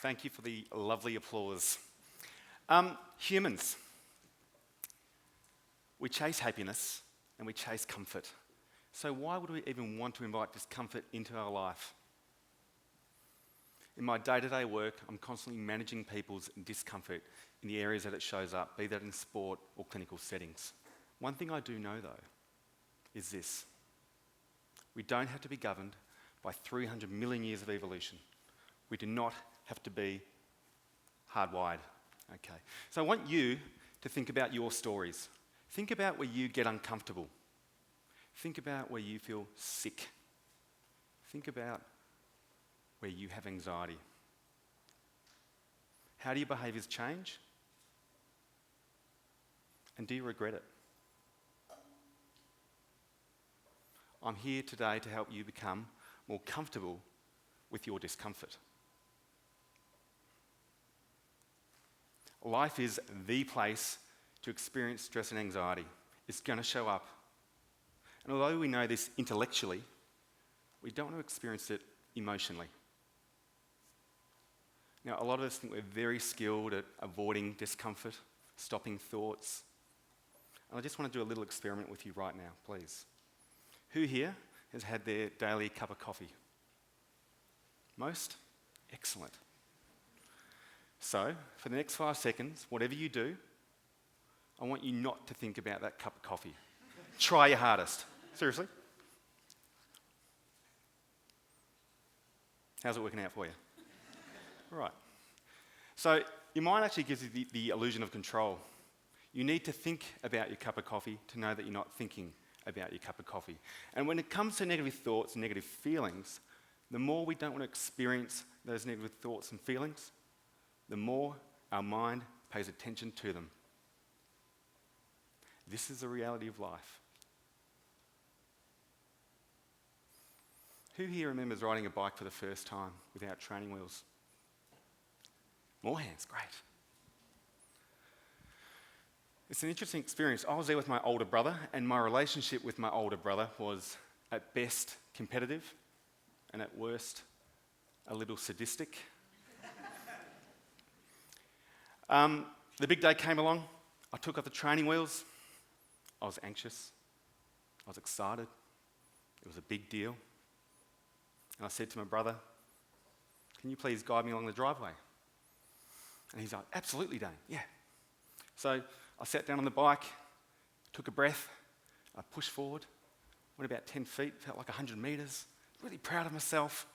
Thank you for the lovely applause. Humans, we chase happiness and we chase comfort. So why would we even want to invite discomfort into our life? In my day-to-day work, I'm constantly managing people's discomfort in the areas that it shows up, be that in sport or clinical settings. One thing I do know, though, is this. We don't have to be governed by 300 million years of evolution. We do not have to be hardwired. Okay. So I want you to think about your stories. Think about where you get uncomfortable. Think about where you feel sick. Think about where you have anxiety. How do your behaviours change? And do you regret it? I'm here today to help you become more comfortable with your discomfort. Life is the place to experience stress and anxiety. It's going to show up. And although we know this intellectually, we don't want to experience it emotionally. Now, a lot of us think we're very skilled at avoiding discomfort, stopping thoughts. And I just want to do a little experiment with you right now, please. Who here has had their daily cup of coffee? Most? Excellent. So, for the next 5 seconds, whatever you do, I want you not to think about that cup of coffee. Try your hardest. Seriously. How's it working out for you? All right. So, your mind actually gives you the illusion of control. You need to think about your cup of coffee to know that you're not thinking about your cup of coffee. And when it comes to negative thoughts and negative feelings, the more we don't want to experience those negative thoughts and feelings, the more our mind pays attention to them. This is the reality of life. Who here remembers riding a bike for the first time without training wheels? More hands, great. It's an interesting experience. I was there with my older brother, and my relationship with my older brother was at best competitive, and at worst a little sadistic. The big day came along. I took off the training wheels. I was anxious. I was excited. It was a big deal. And I said to my brother, "Can you please guide me along the driveway?" And he's like, "Absolutely, Dane, yeah." So I sat down on the bike, took a breath, I pushed forward, went about 10 feet, felt like 100 metres, really proud of myself.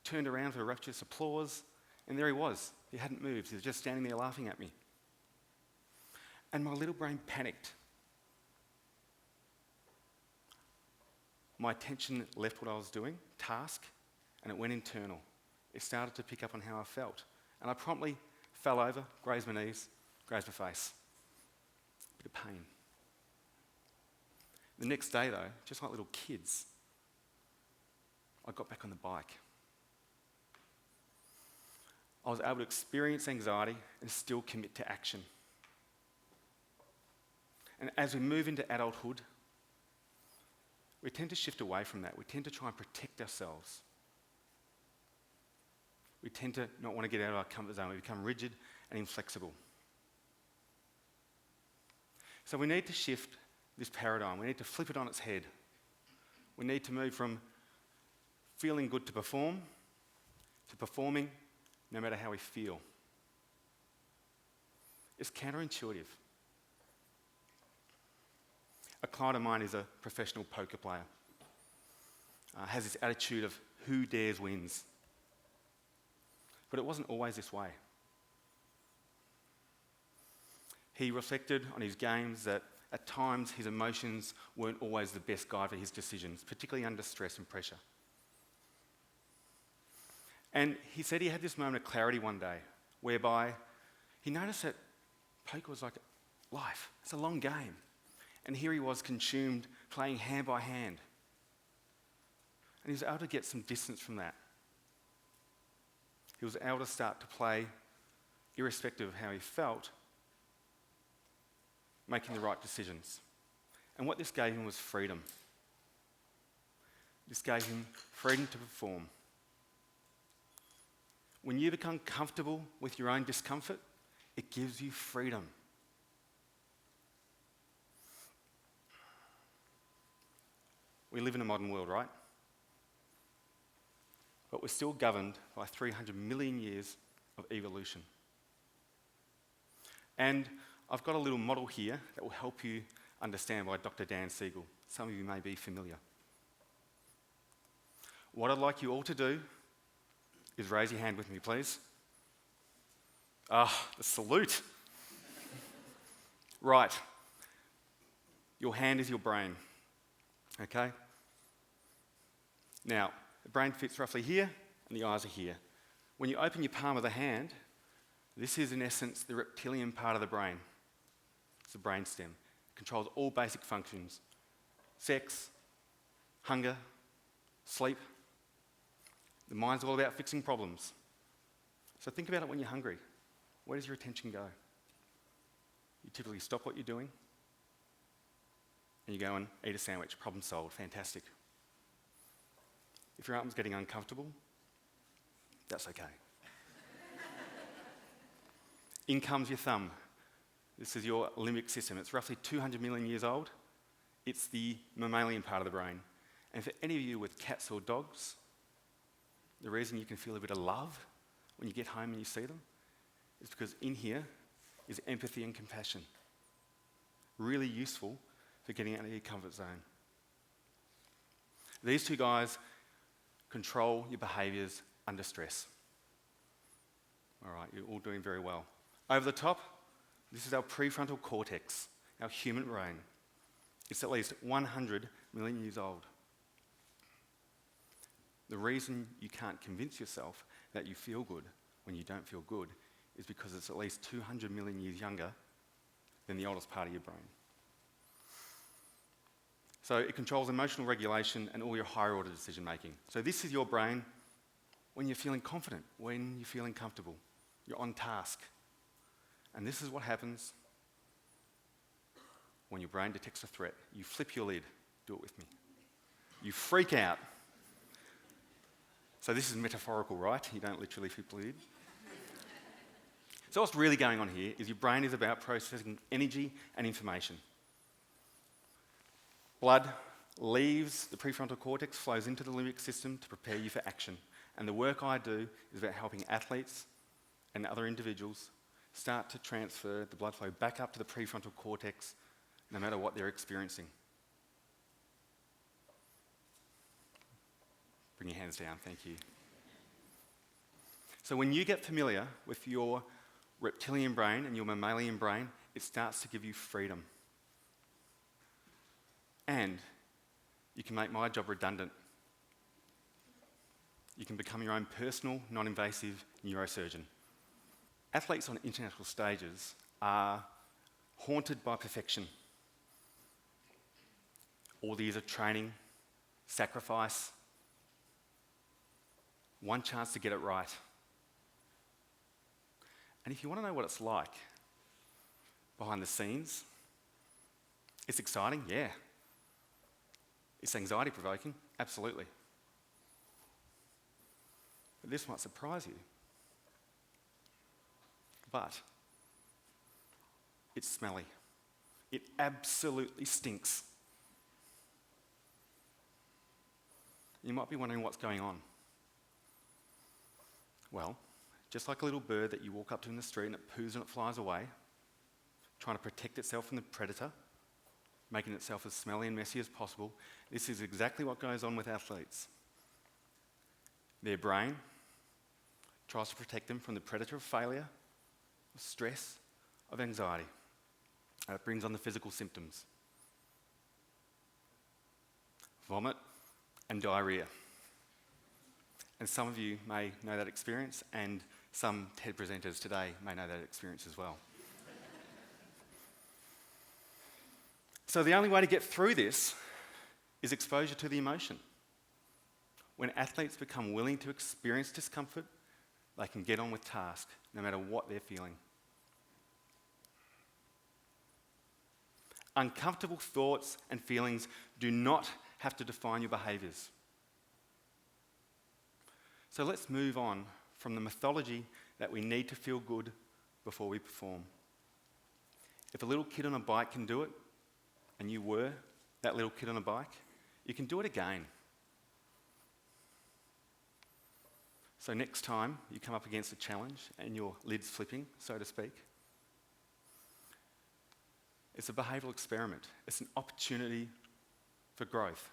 Turned around for rapturous applause, and there he was. He hadn't moved, he was just standing there laughing at me. And my little brain panicked. My attention left what I was doing, task, and it went internal. It started to pick up on how I felt. And I promptly fell over, grazed my knees, grazed my face. Bit of pain. The next day though, just like little kids, I got back on the bike. I was able to experience anxiety and still commit to action. And as we move into adulthood, we tend to shift away from that. We tend to try and protect ourselves. We tend to not want to get out of our comfort zone. We become rigid and inflexible. So we need to shift this paradigm. We need to flip it on its head. We need to move from feeling good to perform to performing no matter how we feel. It's counterintuitive. A client of mine is a professional poker player. Has this attitude of who dares wins. But it wasn't always this way. He reflected on his games that at times his emotions weren't always the best guide for his decisions, particularly under stress and pressure. And he said he had this moment of clarity one day whereby he noticed that poker was like life. It's a long game. And here he was consumed playing hand by hand. And he was able to get some distance from that. He was able to start to play irrespective of how he felt, making the right decisions. And what this gave him was freedom. This gave him freedom to perform. When you become comfortable with your own discomfort, it gives you freedom. We live in a modern world, right? But we're still governed by 300 million years of evolution. And I've got a little model here that will help you understand by Dr. Dan Siegel. Some of you may be familiar. What I'd like you all to do is raise your hand with me, please. The salute. Right. Your hand is your brain, okay? Now, the brain fits roughly here, and the eyes are here. When you open your palm of the hand, this is in essence the reptilian part of the brain. It's the brainstem. It controls all basic functions. Sex, hunger, sleep. The mind's all about fixing problems. So think about it when you're hungry. Where does your attention go? You typically stop what you're doing, and you go and eat a sandwich. Problem solved. Fantastic. If your arm's getting uncomfortable, that's okay. In comes your thumb. This is your limbic system. It's roughly 200 million years old. It's the mammalian part of the brain. And for any of you with cats or dogs, the reason you can feel a bit of love when you get home and you see them is because in here is empathy and compassion. Really useful for getting out of your comfort zone. These two guys control your behaviours under stress. All right, you're all doing very well. Over the top, this is our prefrontal cortex, our human brain. It's at least 100 million years old. The reason you can't convince yourself that you feel good when you don't feel good is because it's at least 200 million years younger than the oldest part of your brain. So it controls emotional regulation and all your higher order decision making. So this is your brain when you're feeling confident, when you're feeling comfortable, you're on task. And this is what happens when your brain detects a threat. You flip your lid. Do it with me. You freak out. So this is metaphorical, right? You don't literally flip the lid. So what's really going on here is your brain is about processing energy and information. Blood leaves the prefrontal cortex, flows into the limbic system to prepare you for action. And the work I do is about helping athletes and other individuals start to transfer the blood flow back up to the prefrontal cortex no matter what they're experiencing. Bring your hands down, thank you. So when you get familiar with your reptilian brain and your mammalian brain, it starts to give you freedom. And you can make my job redundant. You can become your own personal, non-invasive neurosurgeon. Athletes on international stages are haunted by perfection. All the years of training, sacrifice, one chance to get it right. And if you want to know what it's like behind the scenes, it's exciting, yeah. It's anxiety-provoking, absolutely. But this might surprise you. But it's smelly. It absolutely stinks. You might be wondering what's going on. Well, just like a little bird that you walk up to in the street and it poos and it flies away, trying to protect itself from the predator, making itself as smelly and messy as possible, this is exactly what goes on with athletes. Their brain tries to protect them from the predator of failure, of stress, of anxiety. And it brings on the physical symptoms. Vomit and diarrhea. And some of you may know that experience, and some TED presenters today may know that experience as well. So the only way to get through this is exposure to the emotion. When athletes become willing to experience discomfort, they can get on with task, no matter what they're feeling. Uncomfortable thoughts and feelings do not have to define your behaviours. So let's move on from the mythology that we need to feel good before we perform. If a little kid on a bike can do it, and you were that little kid on a bike, you can do it again. So next time you come up against a challenge and your lid's flipping, so to speak, it's a behavioural experiment. It's an opportunity for growth.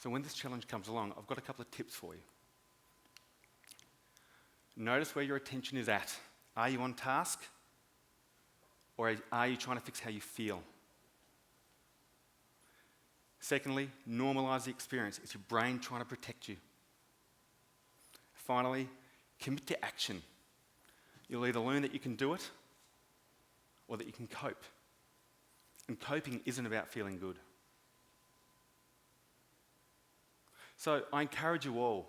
So when this challenge comes along, I've got a couple of tips for you. Notice where your attention is at. Are you on task? Or are you trying to fix how you feel? Secondly, normalise the experience. It's your brain trying to protect you. Finally, commit to action. You'll either learn that you can do it or that you can cope. And coping isn't about feeling good. So I encourage you all,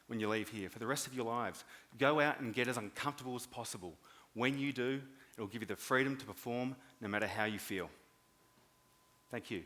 when you leave here, for the rest of your lives, go out and get as uncomfortable as possible. When you do, it'll give you the freedom to perform no matter how you feel. Thank you.